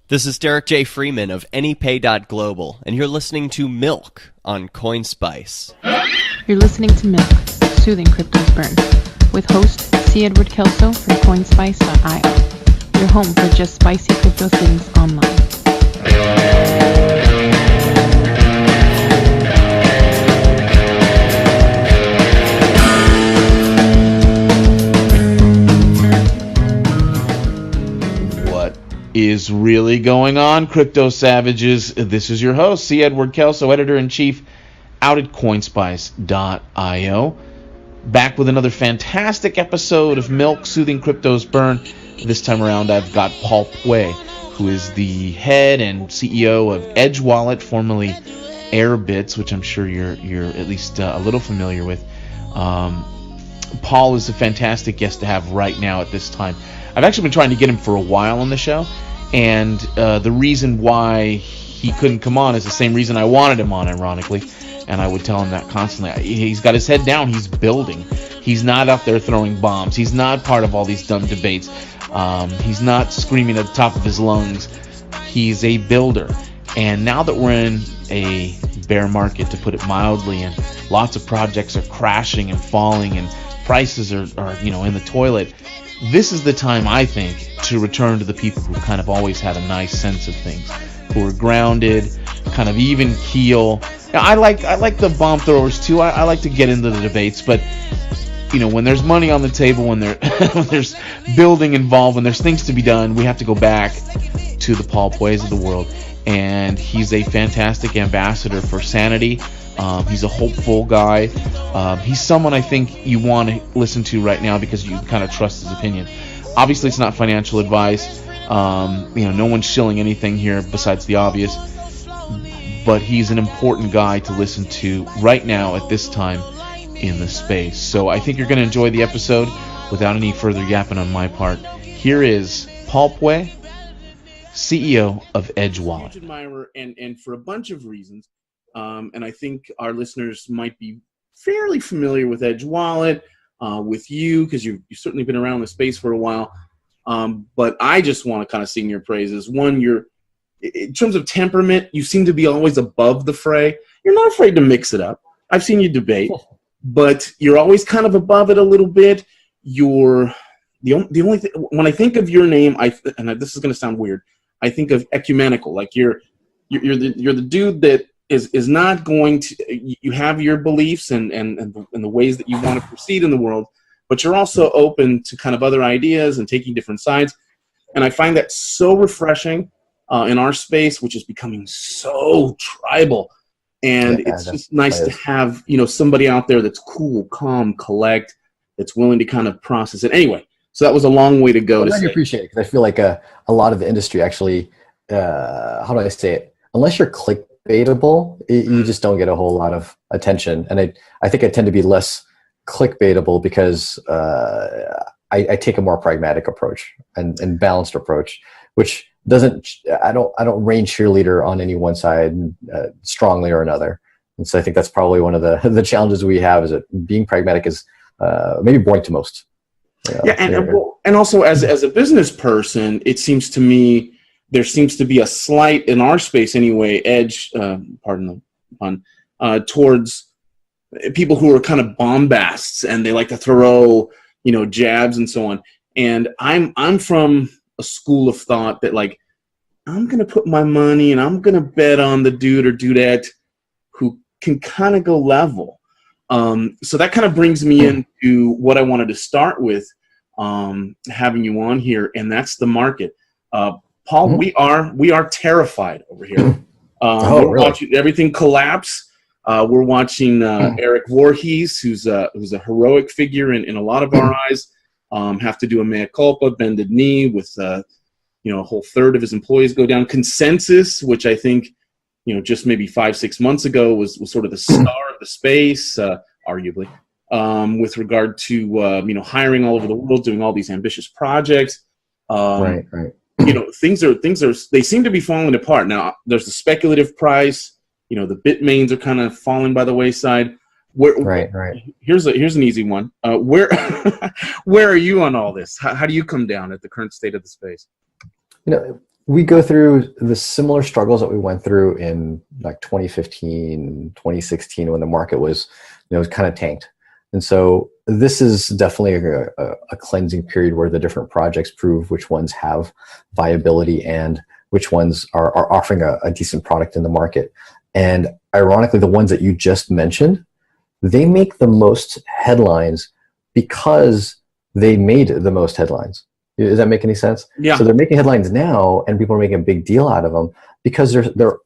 This is Derek J. Freeman of AnyPay.global, and you're listening to Milk on CoinSpice. You're listening to Milk, Soothing Crypto's Burn, with host C. Edward Kelso from CoinSpice.io, your home for just spicy crypto things online. Is really going on, crypto savages? This is your host, C. Edward Kelso, editor-in-chief out at CoinSpice.io, back with another fantastic episode of Milk, Soothing Crypto's Burn. This time around, I've got Puey, who is the head and CEO of Edge Wallet, formerly Airbits, which I'm sure you're at least a little familiar with. Paul is a fantastic guest to have right now at this time. I've actually been trying to get him for a while on the show, and the reason why he couldn't come on is the same reason I wanted him on, ironically, and I would tell him that constantly. He's got his head down. He's building. He's not out there throwing bombs. He's not part of all these dumb debates. He's not screaming at the top of his lungs. He's a builder, and now that we're in a bear market, to put it mildly, and lots of projects are crashing and falling, and prices are in the toilet, this is the time, I think, to return to the people who kind of always had a nice sense of things, who are grounded, kind of even keel. Now, I like the bomb throwers too. I like to get into the debates, but when there's money on the table, when there's building involved, when there's things to be done, we have to go back to the Paul Pueys of the world, and he's a fantastic ambassador for sanity. He's a hopeful guy. He's someone I think you want to listen to right now because you kind of trust his opinion. Obviously, it's not financial advice. No one's shilling anything here besides the obvious. But he's an important guy to listen to right now at this time in the space. So I think you're going to enjoy the episode without any further yapping on my part. Here is Paul Puey, CEO of Edge Wallet. Huge admirer, and for a bunch of reasons. And I think our listeners might be fairly familiar with Edge Wallet, with you, because you've certainly been around the space for a while. But I just want to kind of sing your praises. One, in terms of temperament, you seem to be always above the fray. You're not afraid to mix it up. I've seen you debate, but you're always kind of above it a little bit. You're the only thing, when I think of your name, and this is going to sound weird, I think of ecumenical. Like you're the dude that is not going to, you have your beliefs and the ways that you want to proceed in the world, but you're also open to kind of other ideas and taking different sides. And I find that so refreshing in our space, which is becoming so tribal. And it's just nice to have, somebody out there that's cool, calm, collect, that's willing to kind of process it. Anyway, so that was a long way to go. I appreciate it, because I feel like a lot of the industry actually, how do I say it? Unless you're clickbaitable, you just don't get a whole lot of attention. And I think I tend to be less clickbaitable because I take a more pragmatic approach and balanced approach, which I don't rain cheerleader on any one side strongly or another. And so I think that's probably one of the challenges we have, is that being pragmatic is maybe boring to most. Yeah, and also as a business person, it seems to me there seems to be a slight, in our space anyway, edge, pardon the pun, towards people who are kind of bombasts, and they like to throw, jabs and so on. And I'm from a school of thought that, like, I'm going to put my money and I'm going to bet on the dude or dudette who can kind of go level. So that kind of brings me into what I wanted to start with, having you on here, and that's the market. Paul, we are terrified over here. We're really? Watching everything collapse. We're watching Eric Voorhees, who's a heroic figure in a lot of our eyes, have to do a mea culpa, bended knee, with a whole third of his employees go down. Consensus, which I think just maybe 5-6 months ago was sort of the star of the space, arguably, with regard to hiring all over the world, doing all these ambitious projects. Right. Things are they seem to be falling apart. Now there's the speculative price, the Bitmains are kind of falling by the wayside. Right. Here's an easy one. Where are you on all this? How do you come down at the current state of the space? we go through the similar struggles that we went through in like 2015, 2016, when the market was, kind of tanked. And so this is definitely a cleansing period where the different projects prove which ones have viability and which ones are offering a decent product in the market. And ironically, the ones that you just mentioned, they make the most headlines because they made the most headlines. Does that make any sense? Yeah. So they're making headlines now, and people are making a big deal out of them because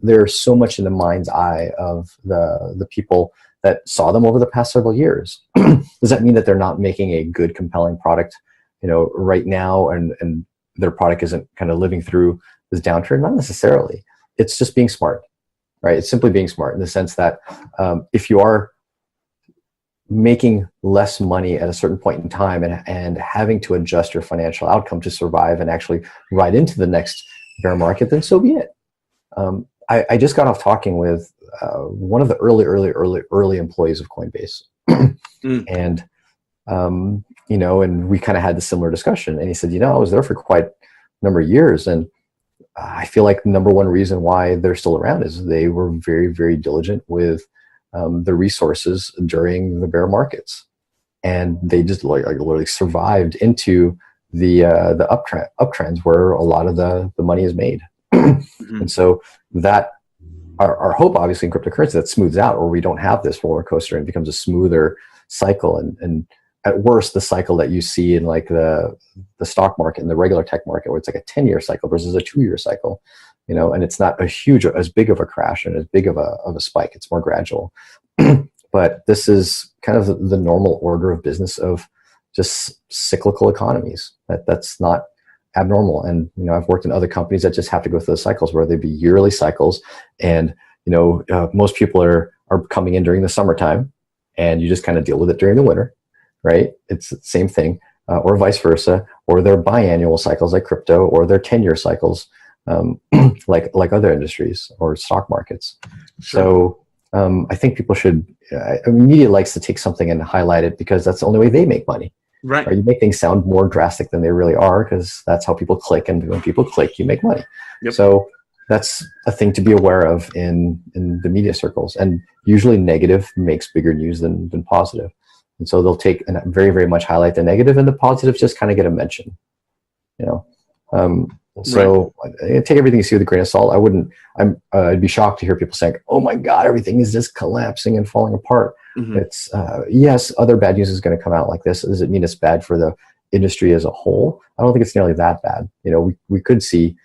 they're so much in the mind's eye of the people that saw them over the past several years. Does that mean that they're not making a good, compelling product, right now, and their product isn't kind of living through this downturn? Not necessarily. It's just being smart, right? It's simply being smart in the sense that if you are making less money at a certain point in time and having to adjust your financial outcome to survive and actually ride into the next bear market, then so be it. I just got off talking with one of the early employees of Coinbase. And, and we kind of had the similar discussion. And he said, I was there for quite a number of years. And I feel like the number one reason why they're still around is they were very, very diligent with the resources during the bear markets, and they just literally survived into the uptrends where a lot of the money is made. And so that our hope, obviously, in cryptocurrency, that smooths out, or we don't have this roller coaster and becomes a smoother cycle. And at worst, the cycle that you see in like the stock market and the regular tech market, where it's like a 10-year cycle versus a 2-year cycle. And it's not as big of a crash and as big of a spike. It's more gradual. But this is kind of the normal order of business of just cyclical economies. That's not abnormal. And, I've worked in other companies that just have to go through the cycles where they'd be yearly cycles. And, most people are coming in during the summertime, and you just kind of deal with it during the winter, right? It's the same thing, or vice versa, or they're biannual cycles like crypto, or they're 10-year cycles. Like other industries or stock markets. Sure. So I think people should, media likes to take something and highlight it because that's the only way they make money. Right. Or you make things sound more drastic than they really are because that's how people click. And when people click, you make money. Yep. So that's a thing to be aware of in the media circles. And usually negative makes bigger news than positive. And so they'll take and very, very much highlight the negative, and the positives just kind of get a mention, So right. Take everything you see with a grain of salt. I'd be shocked to hear people saying, "Oh my God, everything is just collapsing and falling apart." Mm-hmm. It's yes, other bad news is going to come out like this. Does it mean it's bad for the industry as a whole? I don't think it's nearly that bad. We could see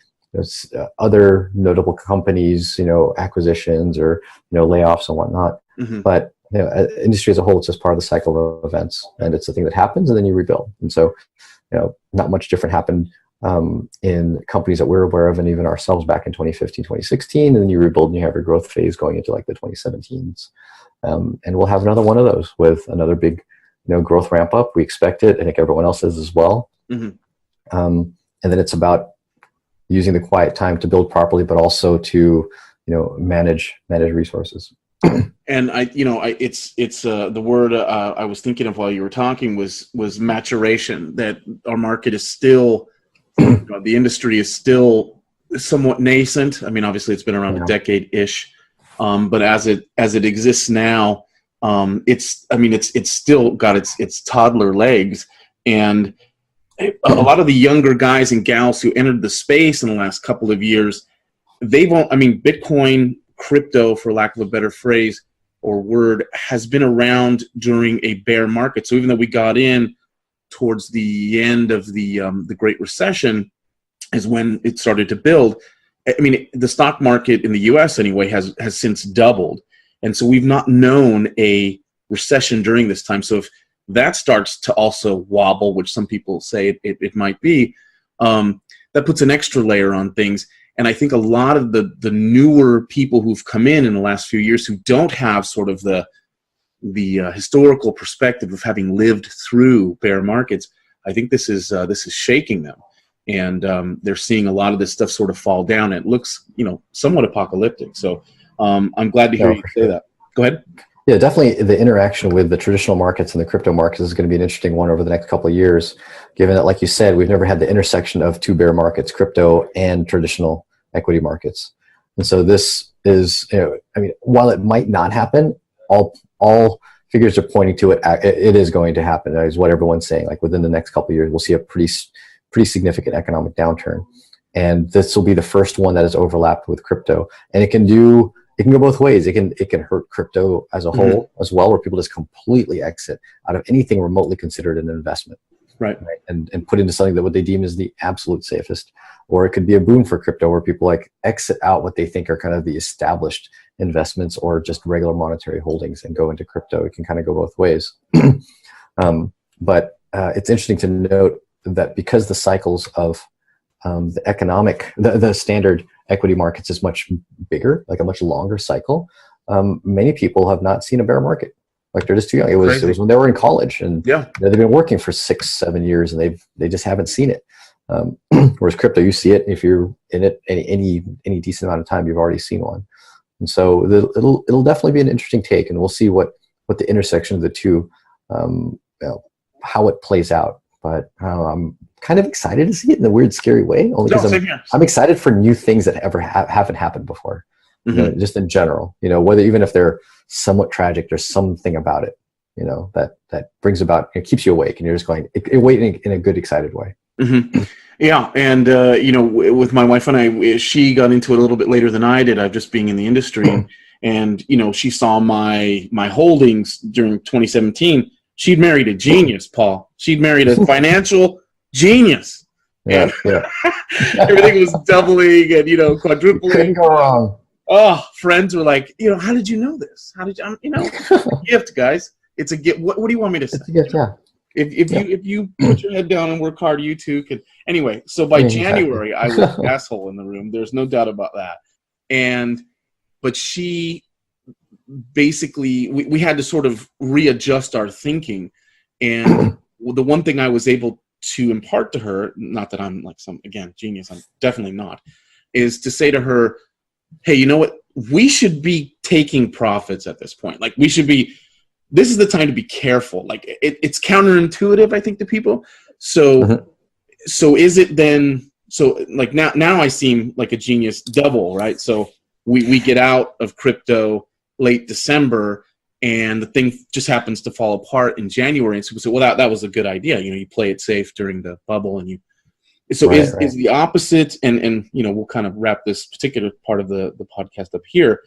other notable companies, acquisitions or layoffs and whatnot. Mm-hmm. But industry as a whole, it's just part of the cycle of events, and it's a thing that happens, and then you rebuild. And so, not much different happened in companies that we're aware of, and even ourselves back in 2015, 2016, and then you rebuild and you have your growth phase going into like the 2017s. And we'll have another one of those with another big, growth ramp up. We expect it. I think everyone else is as well. Mm-hmm. And then it's about using the quiet time to build properly, but also to, manage resources. And it's the word I was thinking of while you were talking was maturation. That our market is still, the industry is still somewhat nascent. I mean, obviously, it's been around a decade-ish, but as it exists now, it's still got its toddler legs, and a lot of the younger guys and gals who entered the space in the last couple of years, Bitcoin, crypto, for lack of a better phrase or word, has been around during a bear market. So even though we got in towards the end of the Great Recession, is when it started to build. I mean, the stock market in the U.S. anyway has since doubled, and so we've not known a recession during this time. So if that starts to also wobble, which some people say it might be, that puts an extra layer on things. And I think a lot of the newer people who've come in the last few years who don't have sort of the historical perspective of having lived through bear markets, I think this is shaking them, and they're seeing a lot of this stuff sort of fall down. And it looks, somewhat apocalyptic. So I'm glad to hear you say that. Go ahead. Yeah, definitely the interaction with the traditional markets and the crypto markets is going to be an interesting one over the next couple of years, given that, like you said, we've never had the intersection of two bear markets, crypto and traditional equity markets. And so this is, I mean, while it might not happen, all figures are pointing to it. It is going to happen, is what everyone's saying. Like within the next couple of years, we'll see a pretty significant economic downturn. And this will be the first one that is overlapped with crypto. And it can go both ways. It can hurt crypto as a whole as well, where people just completely exit out of anything remotely considered an investment. Right. And put into something that what they deem is the absolute safest. Or it could be a boom for crypto where people like exit out what they think are kind of the established investments or just regular monetary holdings and go into crypto. It can kind of go both ways. But it's interesting to note that because the cycles of the standard equity markets is much bigger, like a much longer cycle, many people have not seen a bear market. Like they're just too young. It was when they were in college, and they've been working for 6-7 years, and they just haven't seen it. Whereas crypto, you see it if you're in it any decent amount of time, you've already seen one. And so it'll definitely be an interesting take, and we'll see what the intersection of the two, how it plays out. But I'm kind of excited to see it in a weird, scary way, only because I'm excited for new things that ever haven't happened before. Just in general, whether even if they're somewhat tragic, there's something about it, that brings about, it keeps you awake, and you're just going waiting in a good, excited way. Yeah, and with my wife and I, she got into it a little bit later than I did. I've just being in the industry, and she saw my holdings during 2017. She'd married a genius, Paul. She'd married a financial genius. Yeah. Everything was doubling and quadrupling. Couldn't go wrong. Oh, friends were like, how did you know this? How did you, gift, guys? It's a gift. What do you want me to say? It's a gift, yeah. If you put your head down and work hard, you too can. Anyway, so by January, I was an asshole in the room. There's no doubt about that. But she basically, we had to sort of readjust our thinking. And the one thing I was able to impart to her, not that I'm like some, again, genius, I'm definitely not, is to say to her, hey, you know what? We should be taking profits at this point. Like this is the time to be careful. Like it's counterintuitive, I think, to people. So is it then, so like now I seem like a genius double, right? So we get out of crypto late December, and the thing just happens to fall apart in January. And so we say, well, that was a good idea. You play it safe during the bubble, and is the opposite, and we'll kind of wrap this particular part of the podcast up here.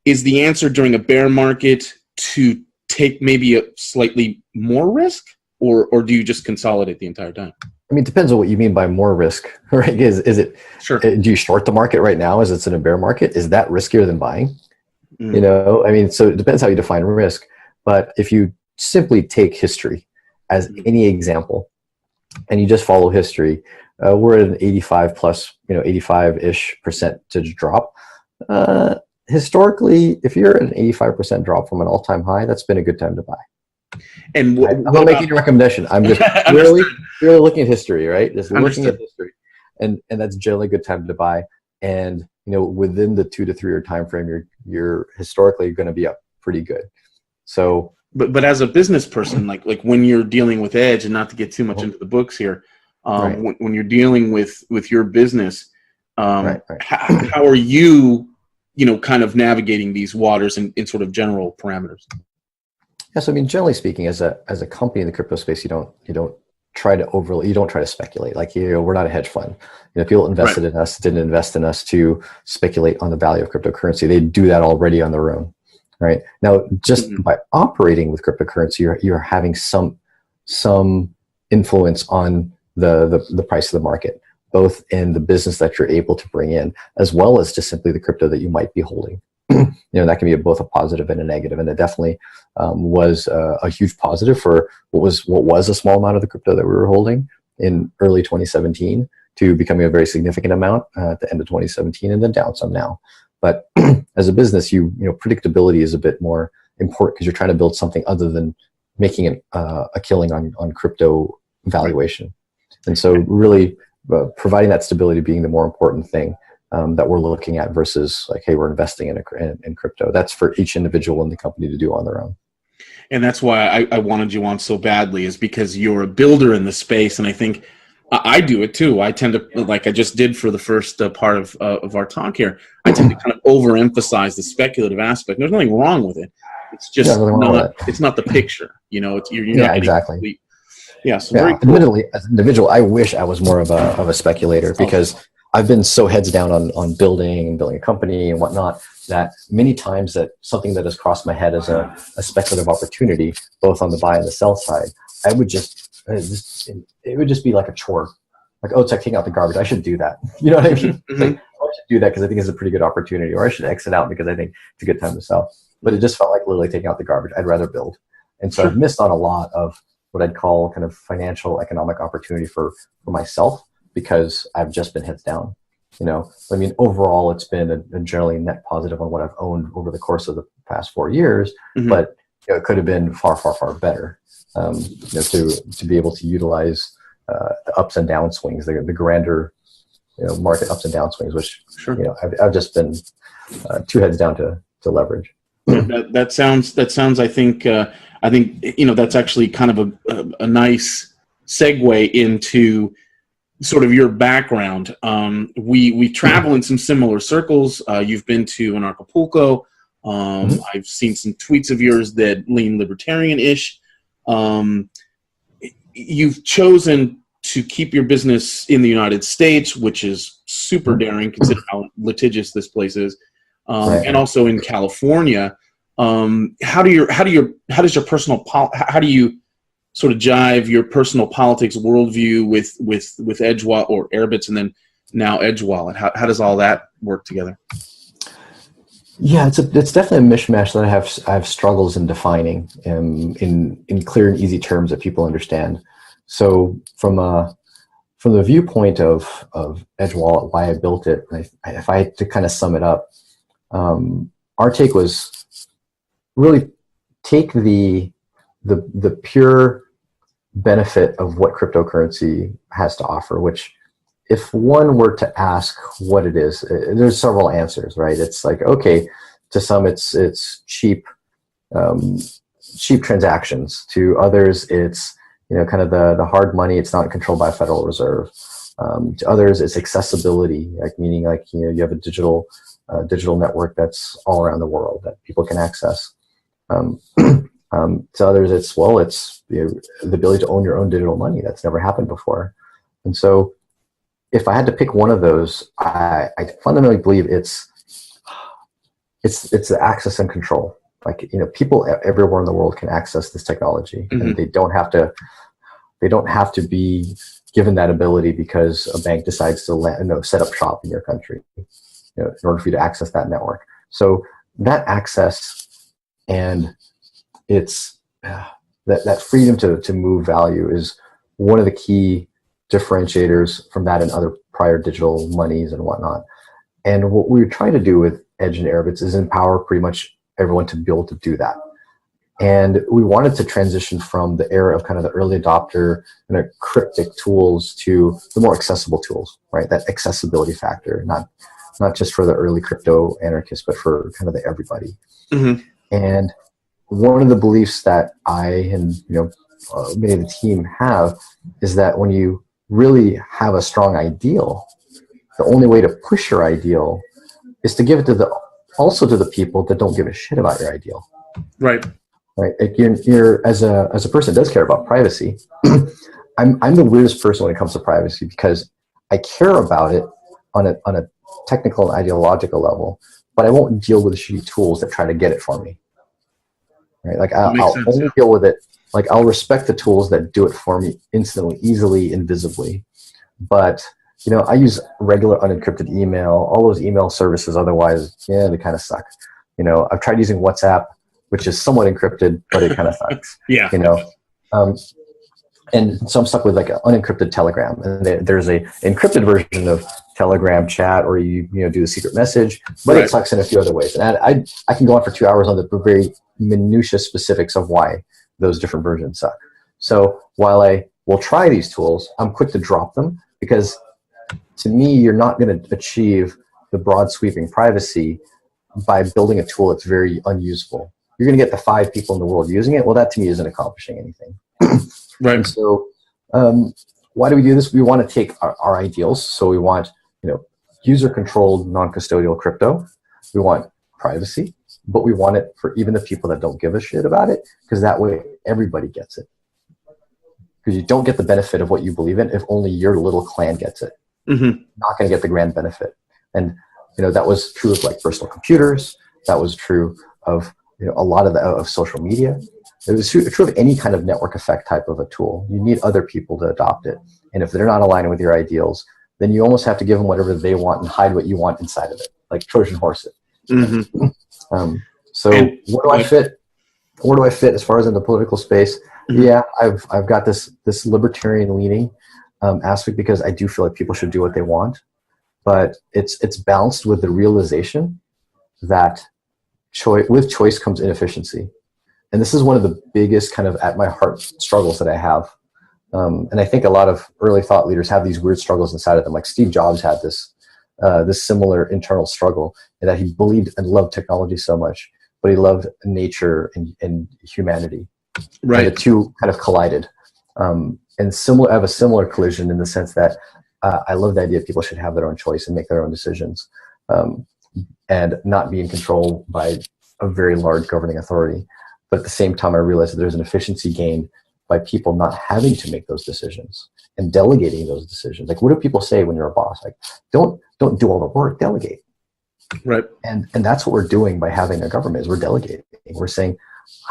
Is the answer during a bear market to take maybe a slightly more risk, or do you just consolidate the entire time? I mean, it depends on what you mean by more risk, right? Is it sure? Do you short the market right now as it's in a bear market? Is that riskier than buying? I mean, so it depends how you define risk. But if you simply take history as any example, and you just follow history, we're at an 85 plus, 85-ish percentage drop. Historically, if you're at an 85% drop from an all-time high, that's been a good time to buy. And I'm not making a recommendation. I'm just really looking at history, right? Just looking at history, and that's generally a good time to buy. And within the 2 to 3 year time frame, you're historically going to be up pretty good. So, but as a business person, like when you're dealing with Edge, and not to get too much into the books here, when you're dealing with your business, how are you? Kind of navigating these waters in sort of general parameters. Yes, I mean, generally speaking, as a company in the crypto space, you don't try to speculate. Like, we're not a hedge fund. People invested in us, didn't invest in us to speculate on the value of cryptocurrency. They do that already on their own, right? Now, just by operating with cryptocurrency, you're having some influence on the price of the market, both in the business that you're able to bring in, as well as just simply the crypto that you might be holding. That can be both a positive and a negative. And it definitely was a huge positive for what was a small amount of the crypto that we were holding in early 2017 to becoming a very significant amount at the end of 2017, and then down some now. But as a business, predictability is a bit more important because you're trying to build something other than making a killing on crypto valuation. And so really, providing that stability being the more important thing that we're looking at versus like, hey, we're investing in crypto. That's for each individual in the company to do on their own. And that's why I wanted you on so badly, is because you're a builder in the space. And I think I do it too. I tend to, like I just did for the first part of our talk here, I tend to kind of overemphasize the speculative aspect. There's nothing wrong with it. It's just it's not the picture. You know, you're not exactly. Complete. Yeah, so very cool. Admittedly, as an individual, I wish I was more of a speculator, because I've been so heads down on building a company and whatnot, that many times that something that has crossed my head as a speculative opportunity, both on the buy and the sell side, I would it would just be like a chore. Like, oh, it's like taking out the garbage. I should do that. You know what I mean? Mm-hmm. Like, oh, I should do that because I think it's a pretty good opportunity, or I should exit out because I think it's a good time to sell. But it just felt like literally taking out the garbage. I'd rather build. And so I've missed on a lot of what I'd call kind of financial economic opportunity for myself, because I've just been heads down. You know, I mean, overall, it's been a generally net positive on what I've owned over the course of the past 4 years, but it could have been far, far, far better. To be able to utilize the ups and down swings, the grander, market ups and down swings, which I've just been two heads down to leverage. That sounds. I think that's actually kind of a nice segue into sort of your background. We travel in some similar circles. You've been to Acapulco. I've seen some tweets of yours that lean libertarian-ish. You've chosen to keep your business in the United States, which is super daring considering how litigious this place is, and also in California. How do you sort of jive your personal politics worldview with Edge Wallet or Airbits, and then now Edge Wallet? How does all that work together? Yeah, it's definitely a mishmash that I have struggles in defining in clear and easy terms that people understand. So from the viewpoint of Edge Wallet, why I built it, if I had to kind of sum it up, our take was really take the pure benefit of what cryptocurrency has to offer, which, if one were to ask what it is, there's several answers, right? It's like, okay, to some it's cheap transactions. To others, it's kind of the hard money. It's not controlled by Federal Reserve. To others, it's accessibility, like meaning like you have a digital network that's all around the world that people can access. To others, it's the ability to own your own digital money. That's never happened before, and so, if I had to pick one of those, I fundamentally believe it's the access and control. Like, people everywhere in the world can access this technology, and they don't have to be given that ability because a bank decides to set up shop in your country, in order for you to access that network. So that access and it's that freedom to move value is one of the key differentiators from that and other prior digital monies and whatnot. And what we're trying to do with Edge and Airbits is empower pretty much everyone to be able to do that. And we wanted to transition from the era of kind of the early adopter and cryptic tools to the more accessible tools, right? That accessibility factor, not just for the early crypto anarchists, but for kind of the everybody. And one of the beliefs that I and many of the team have is that when you really have a strong ideal, the only way to push your ideal is to give it also to the people that don't give a shit about your ideal. Right. Like you're as a person that does care about privacy. I'm the weirdest person when it comes to privacy, because I care about it on a technical and ideological level, but I won't deal with shitty tools that try to get it for me. Right? Like I'll only deal with it. Like, I'll respect the tools that do it for me instantly, easily, invisibly. But, I use regular unencrypted email. All those email services, otherwise, they kind of suck. I've tried using WhatsApp, which is somewhat encrypted, but it kind of sucks. Yeah. And so I'm stuck with like an unencrypted Telegram. And there's a encrypted version of Telegram chat, or you do the secret message, but it sucks in a few other ways. And I can go on for 2 hours on the very minutiae specifics of why those different versions suck. So while I will try these tools, I'm quick to drop them, because to me, you're not going to achieve the broad sweeping privacy by building a tool that's very unusable. You're going to get the 5 people in the world using it. Well, that to me isn't accomplishing anything. Right. And so why do we do this? We want to take our ideals. So we want, user-controlled, non-custodial crypto. We want privacy, but we want it for even the people that don't give a shit about it, because that way everybody gets it. Because you don't get the benefit of what you believe in if only your little clan gets it. Mm-hmm. Not going to get the grand benefit. And that was true of like personal computers. That was true of a lot of social media. It was true of any kind of network effect type of a tool. You need other people to adopt it. And if they're not aligning with your ideals, then you almost have to give them whatever they want and hide what you want inside of it, like Trojan horse it. Mm-hmm. So where do I fit? Where do I fit as far as in the political space? Mm-hmm. Yeah, I've got this libertarian leaning aspect, because I do feel like people should do what they want, but it's balanced with the realization that with choice comes inefficiency. And this is one of the biggest kind of at my heart struggles that I have. And I think a lot of early thought leaders have these weird struggles inside of them. Like Steve Jobs had this similar internal struggle, in that he believed and loved technology so much, but he loved nature and humanity. Right. And the two kind of collided. And I have a similar collision in the sense that I love the idea that people should have their own choice and make their own decisions, and not be in control by a very large governing authority. But at the same time, I realize that there's an efficiency gain by people not having to make those decisions and delegating those decisions. Like, what do people say when you're a boss? Like, don't do all the work, delegate. Right. And that's what we're doing by having a government, is we're delegating. We're saying,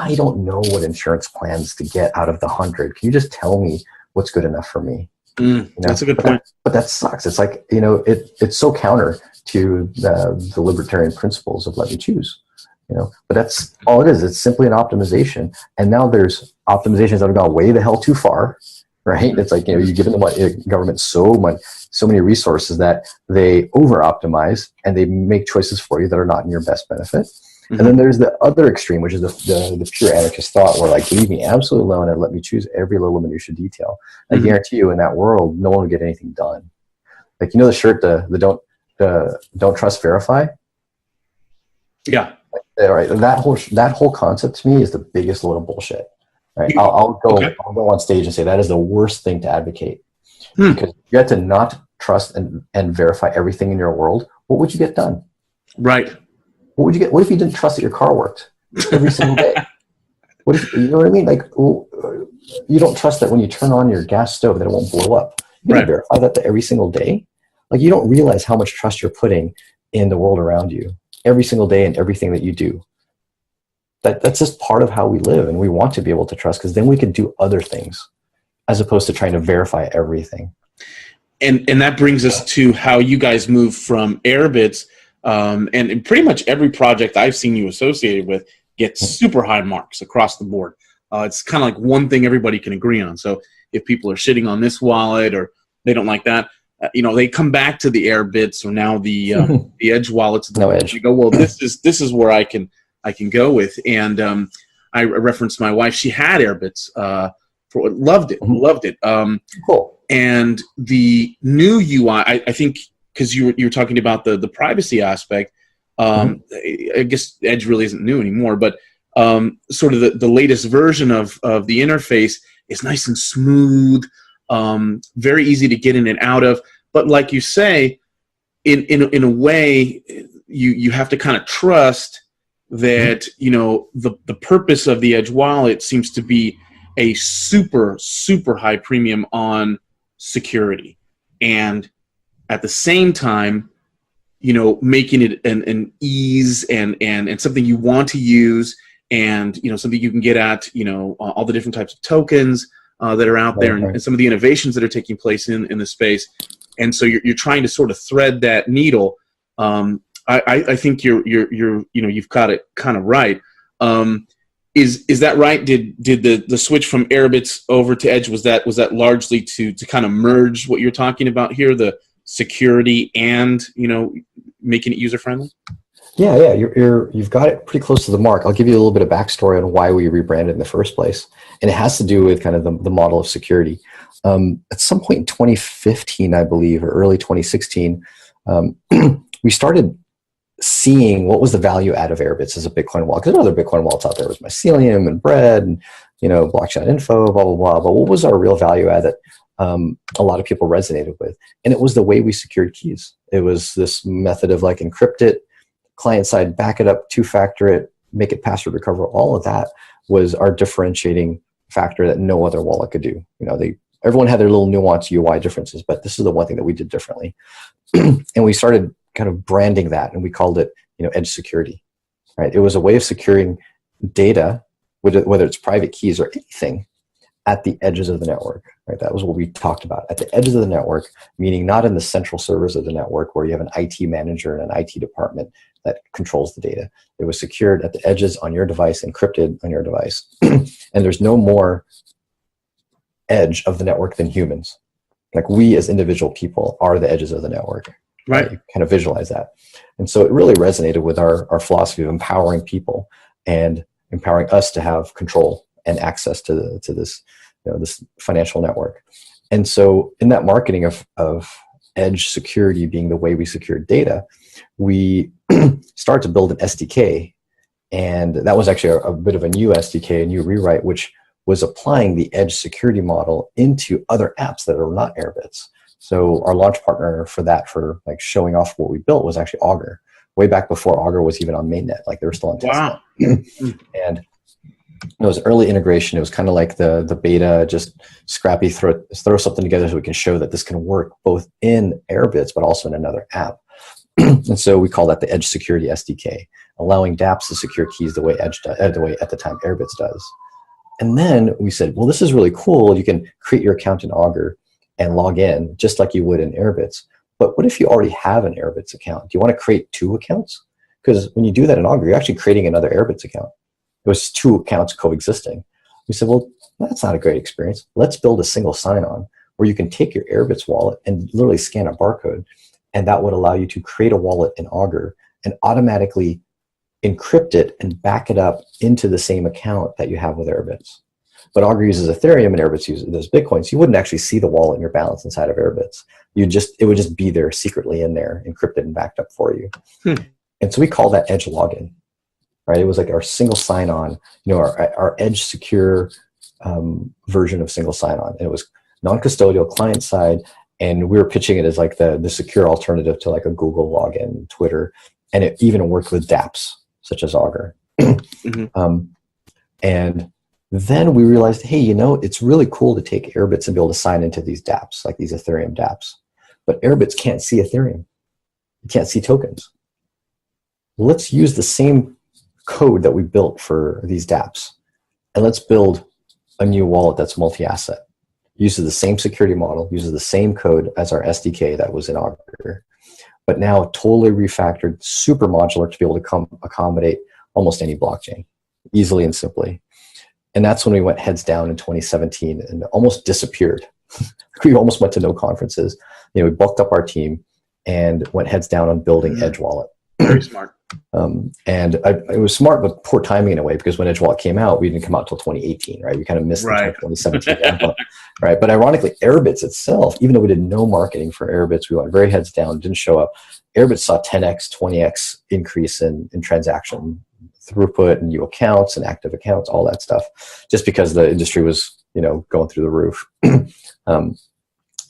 I don't know what insurance plans to get out of the 100. Can you just tell me what's good enough for me? That's a good point. But that sucks. It's like, it's so counter to the libertarian principles of let me choose. But that's all it is. It's simply an optimization. And now there's optimizations that have gone way the hell too far, right? It's like, you're giving the government so many resources that they over optimize and they make choices for you that are not in your best benefit. Mm-hmm. And then there's the other extreme, which is the pure anarchist thought, where like, leave me absolutely alone and let me choose every little minutia detail. I guarantee you, in that world, no one will get anything done. Like, the shirt, the don't trust, verify. Yeah. Right. That whole concept to me is the biggest load of bullshit. Right. I'll go on stage and say that is the worst thing to advocate, because you have to not trust and verify everything in your world. What would you get done? Right. What would you get? What if you didn't trust that your car worked every single day? What if, you know what I mean? Like, you don't trust that when you turn on your gas stove that it won't blow up. You can verify that every single day. Like, you don't realize how much trust you're putting in the world around you every single day and everything that you do. That's just part of how we live, and we want to be able to trust, because then we can do other things as opposed to trying to verify everything. And that brings us to how you guys move from Airbits, and pretty much every project I've seen you associated with gets super high marks across the board. It's kind of like one thing everybody can agree on. So if people are shitting on this wallet or they don't like that, they come back to the Airbits or now the Edge wallets. No Edge. You go, well, this is where I can go with. And I referenced my wife. She had Airbits. Loved it. Cool. And the new UI, I think, because you're talking about the privacy aspect. I guess Edge really isn't new anymore, but sort of the latest version of the interface is nice and smooth. Very easy to get in and out of, but like you say, in a way, you have to kind of trust that the purpose of the Edge wallet seems to be a super high premium on security, and at the same time, making it an ease and something you want to use, and something you can get at all the different types of tokens that are out there, and some of the innovations that are taking place in the space. And so you're trying to sort of thread that needle. I think you've got it kind of right. Is that right? Did the switch from Airbits over to Edge, was that largely to kind of merge what you're talking about here, the security and making it user friendly? Yeah, you've got it pretty close to the mark. I'll give you a little bit of backstory on why we rebranded in the first place, and it has to do with kind of the model of security. At some point in 2015, I believe, or early 2016, we started seeing what was the value add of Airbits as a Bitcoin wallet. Because there are other Bitcoin wallets out there. There was Mycelium and Bread and, blockchain info, blah, blah, blah. But what was our real value add that a lot of people resonated with? And it was the way we secured keys. It was this method of like encrypt it, client side, back it up, two-factor it, make it password recover. All of that was our differentiating factor that no other wallet could do. Everyone had their little nuanced UI differences, but this is the one thing that we did differently. And we started kind of branding that, and we called it, edge security, right? It was a way of securing data, whether it's private keys or anything, at the edges of the network, right? That was what we talked about. At the edges of the network, meaning not in the central servers of the network where you have an IT manager and an IT department that controls the data. It was secured at the edges on your device, encrypted on your device. And there's no more edge of the network than humans. Like, we as individual people are the edges of the network. Right. You kind of visualize that. And so it really resonated with our philosophy of empowering people and empowering us to have control and access to this, this financial network. And so in that marketing of edge security being the way we secured data, we started to build an SDK. And that was actually a bit of a new SDK, a new rewrite, which was applying the edge security model into other apps that are not Airbits. So our launch partner for that, for like showing off what we built, was actually Augur, way back before Augur was even on mainnet. Like, they were still on testnet. Wow. And it was early integration. It was kind of like the beta, just scrappy, throw something together so we can show that this can work both in Airbits but also in another app. And so we call that the Edge Security SDK, allowing dApps to secure keys the way at the time Airbits does. And then we said, well, this is really cool. You can create your account in Augur and log in just like you would in Airbits. But what if you already have an Airbits account? Do you want to create two accounts? Because when you do that in Augur, you're actually creating another Airbits account. It was two accounts coexisting. We said, well, that's not a great experience. Let's build a single sign-on where you can take your Airbits wallet and literally scan a barcode. And that would allow you to create a wallet in Augur and automatically encrypt it and back it up into the same account that you have with Airbits. But Augur uses Ethereum and Airbits uses those Bitcoins. So you wouldn't actually see the wallet and your balance inside of Airbits. It would just be there secretly in there, encrypted and backed up for you. And so we call that Edge Login, right? It was like our single sign-on, our Edge secure version of single sign-on. And it was non-custodial, client side, and we were pitching it as like the secure alternative to like a Google login, Twitter, and it even worked with dApps such as Augur. And then we realized, hey, it's really cool to take Airbits and be able to sign into these dApps, like these Ethereum dApps. But Airbits can't see Ethereum. You can't see tokens. Let's use the same code that we built for these dApps, and let's build a new wallet that's multi-asset. Uses the same security model, uses the same code as our SDK that was in Augur, but now totally refactored, super modular to be able to accommodate almost any blockchain, easily and simply. And that's when we went heads down in 2017 and almost disappeared. We almost went to no conferences. We bulked up our team and went heads down on building Edge Wallet. Very smart. And it was smart, but poor timing in a way, because when Edge Wallet came out, we didn't come out until 2018, right? We kind of missed the 2017 ramp-up, right? But ironically, Airbits itself, even though we did no marketing for Airbits, we went very heads down, didn't show up. Airbits saw 10x, 20x increase in transaction throughput and new accounts and active accounts, all that stuff, just because the industry was, going through the roof.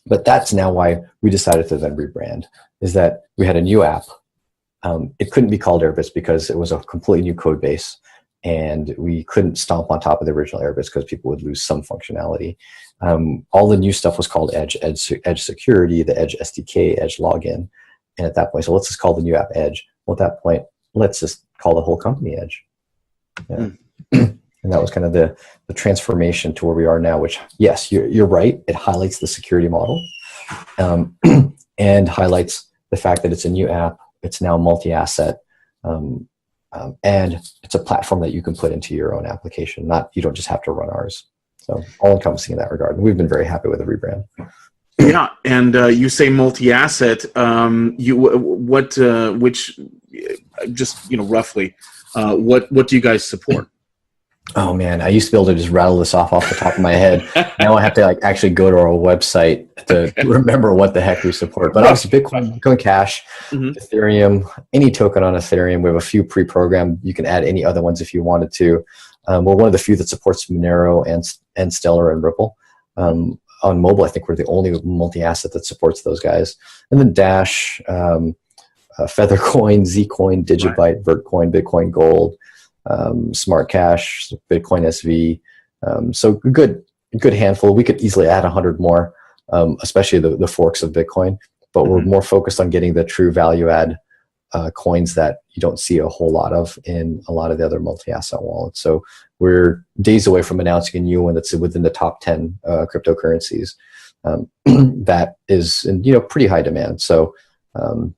But that's now why we decided to then rebrand, is that we had a new app. It couldn't be called Airbits because it was a completely new code base, and we couldn't stomp on top of the original Airbits because people would lose some functionality. All the new stuff was called Edge Security, the Edge SDK, Edge Login. And at that point, so let's just call the new app Edge. Well, at that point, let's just call the whole company Edge. Yeah. And that was kind of the transformation to where we are now, which, yes, you're right. It highlights the security model and highlights the fact that it's a new app. It's now multi-asset, and it's a platform that you can put into your own application. You don't just have to run ours. So all-encompassing in that regard. And we've been very happy with the rebrand. Yeah, and you say multi-asset. Roughly, what do you guys support? Oh man, I used to be able to just rattle this off the top of my head. Now I have to like actually go to our website to remember what the heck we support. But obviously Bitcoin Cash, Ethereum, any token on Ethereum. We have a few pre-programmed. You can add any other ones if you wanted to. We're one of the few that supports Monero and Stellar and Ripple. On mobile, I think we're the only multi-asset that supports those guys. And then Dash, Feathercoin, Zcoin, Digibyte, Vertcoin, Bitcoin Gold, Smart Cash, Bitcoin SV. So good handful. We could easily add 100 more, especially the forks of Bitcoin. But we're more focused on getting the true value add coins that you don't see a whole lot of in a lot of the other multi-asset wallets. So we're days away from announcing a new one that's within the top 10 cryptocurrencies that is in pretty high demand. So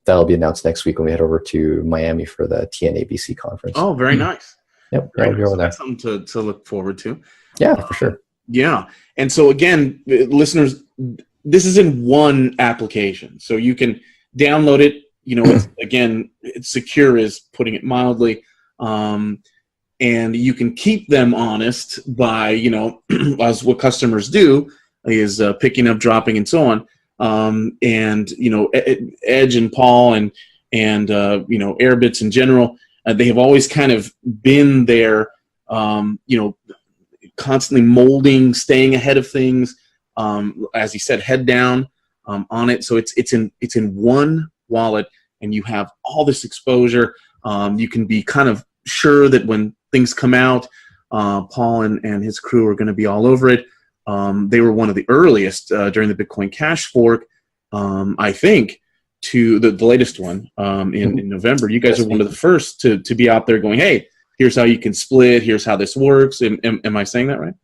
that'll be announced next week when we head over to Miami for the TNABC conference. Oh, very nice. Yep, very nice. nice. So that's something to look forward to. Yeah, for sure. Yeah, and so again, listeners, this is in one application, so you can download it. It's secure, is putting it mildly, and you can keep them honest by as what customers do is picking up, dropping, and so on. And Edge and Paul and Airbits in general, they have always kind of been there, constantly molding, staying ahead of things. As he said, head down on it. So it's in one wallet, and you have all this exposure. You can be kind of sure that when things come out, Paul and his crew are going to be all over it. They were one of the earliest during the Bitcoin Cash fork, I think, to the latest one in November. You guys are one of the first to be out there going, hey, here's how you can split. Here's how this works. Am I saying that right?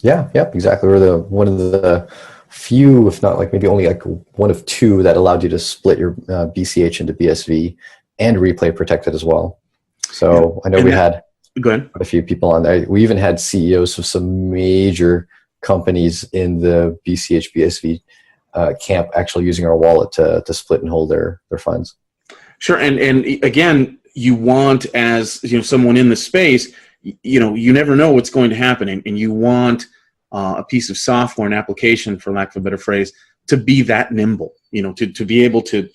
Yeah, yep, exactly. We're one of the few, if not like maybe only like one of two that allowed you to split your BCH into BSV and replay protected as well. So I know we had a few people on there. We even had CEOs of some major companies in the BCH BSV camp actually using our wallet to split and hold their funds. Sure, and again, you want, as someone in the space, you never know what's going to happen, and you want a piece of software, an application, for lack of a better phrase, to be that nimble, to be able to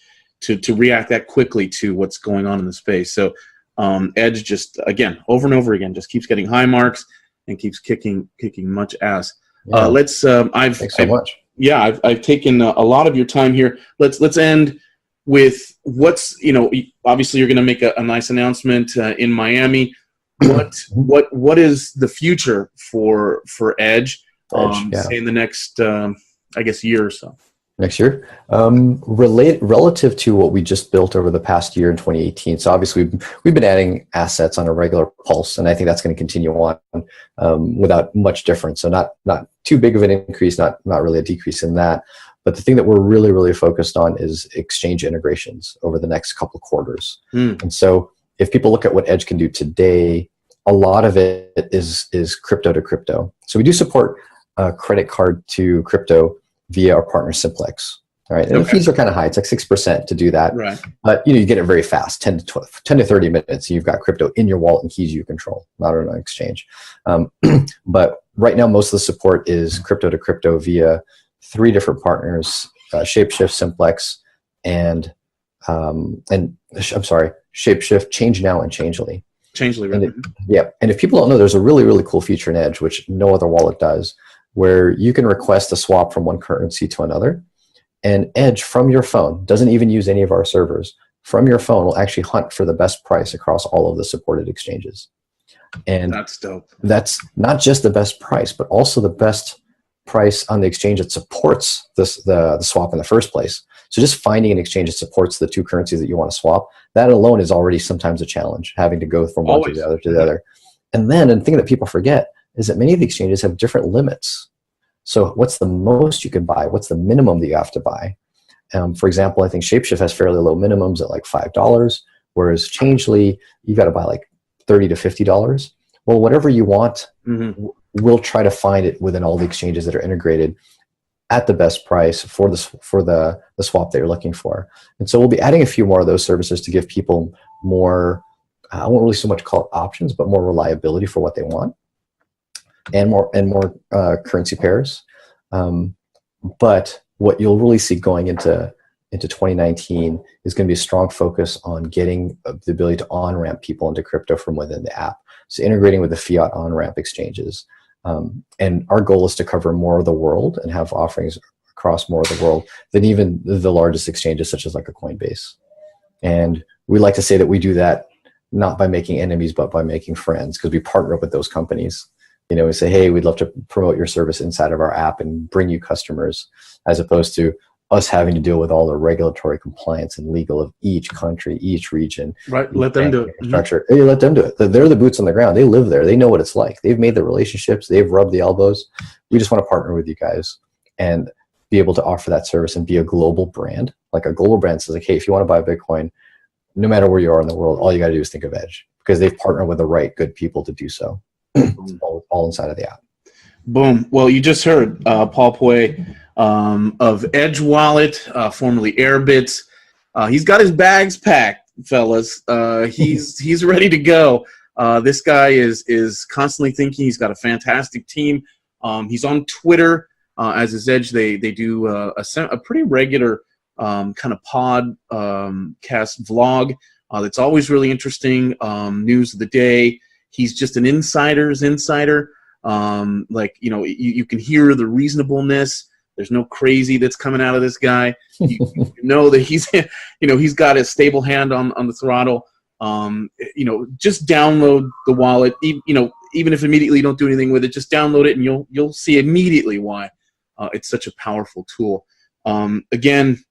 react that quickly to what's going on in the space. So Edge just, again, over and over again, just keeps getting high marks and keeps kicking much ass. Yeah. Thanks so much. Yeah, I've taken a lot of your time here. Let's end with what's, obviously you're going to make a nice announcement in Miami. What is the future for Edge? Say in the next, I guess, year or so. Next year, relative to what we just built over the past year in 2018. So obviously we've been adding assets on a regular pulse, and I think that's going to continue on without much difference. So not too big of an increase, not really a decrease in that. But the thing that we're really, really focused on is exchange integrations over the next couple of quarters. And so if people look at what Edge can do today, a lot of it is crypto to crypto. So we do support credit card to crypto via our partner Simplex. All right, and the fees are kind of high. It's like 6% to do that. Right. But you get it very fast, 10 to 30 minutes. And you've got crypto in your wallet and keys you control, not on an exchange. But right now, most of the support is crypto to crypto via 3 different partners: Shapeshift, Simplex, and Shapeshift, ChangeNow, and Changely. Right? And if people don't know, there's a really, really cool feature in Edge, which no other wallet does, where you can request a swap from one currency to another. And Edge, from your phone, doesn't even use any of our servers, from your phone will actually hunt for the best price across all of the supported exchanges. And that's dope. That's not just the best price, but also the best price on the exchange that supports the swap in the first place. So just finding an exchange that supports the 2 currencies that you want to swap, that alone is already sometimes a challenge, having to go from one to the other. And then the thing that people forget is that many of the exchanges have different limits. So what's the most you can buy? What's the minimum that you have to buy? For example, I think Shapeshift has fairly low minimums at like $5, whereas Changely, you got to buy like $30 to $50. Well, whatever you want, we'll try to find it within all the exchanges that are integrated at the best price for the swap that you're looking for. And so we'll be adding a few more of those services to give people more, I won't really so much call it options, but more reliability for what they want. and more currency pairs. But what you'll really see going into 2019 is going to be a strong focus on getting the ability to on-ramp people into crypto from within the app. So integrating with the fiat on-ramp exchanges. And our goal is to cover more of the world and have offerings across more of the world than even the largest exchanges, such as like a Coinbase. And we like to say that we do that not by making enemies, but by making friends, because we partner up with those companies. You know, we say, hey, we'd love to promote your service inside of our app and bring you customers, as opposed to us having to deal with all the regulatory compliance and legal of each country, each region. Right, let them do it. Infrastructure. Hey, let them do it. They're the boots on the ground. They live there. They know what it's like. They've made the relationships. They've rubbed the elbows. We just want to partner with you guys and be able to offer that service and be a global brand. Like a global brand says, like, hey, if you want to buy Bitcoin, no matter where you are in the world, all you got to do is think of Edge, because they've partnered with the right good people to do so. all inside of the app. Boom. Well, you just heard Paul Puey of Edge Wallet, formerly Airbits. He's got his bags packed, fellas. He's ready to go. This guy is constantly thinking. He's got a fantastic team. He's on Twitter as his Edge. They do a pretty regular kind of podcast vlog that's always really interesting. News of the day. He's just an insider's insider. Like, you know, you can hear the reasonableness. There's no crazy that's coming out of this guy. You know that he's got a stable hand on the throttle. You know, just download the wallet. Even if immediately you don't do anything with it, just download it and you'll see immediately why it's such a powerful tool. Again,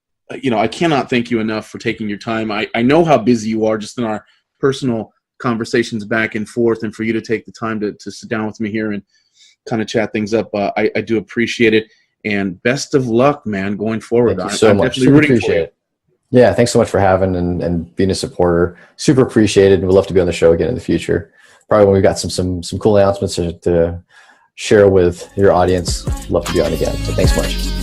you know, I cannot thank you enough for taking your time. I know how busy you are just in our personal conversations back and forth, and for you to take the time to sit down with me here and kind of chat things up. I do appreciate it, and best of luck, man, going forward. Thank you so much. Super appreciate it. Yeah, thanks so much for having and being a supporter. Super appreciated. We'd love to be on the show again in the future. Probably when we've got some cool announcements to share with your audience. Love to be on again. So thanks so much.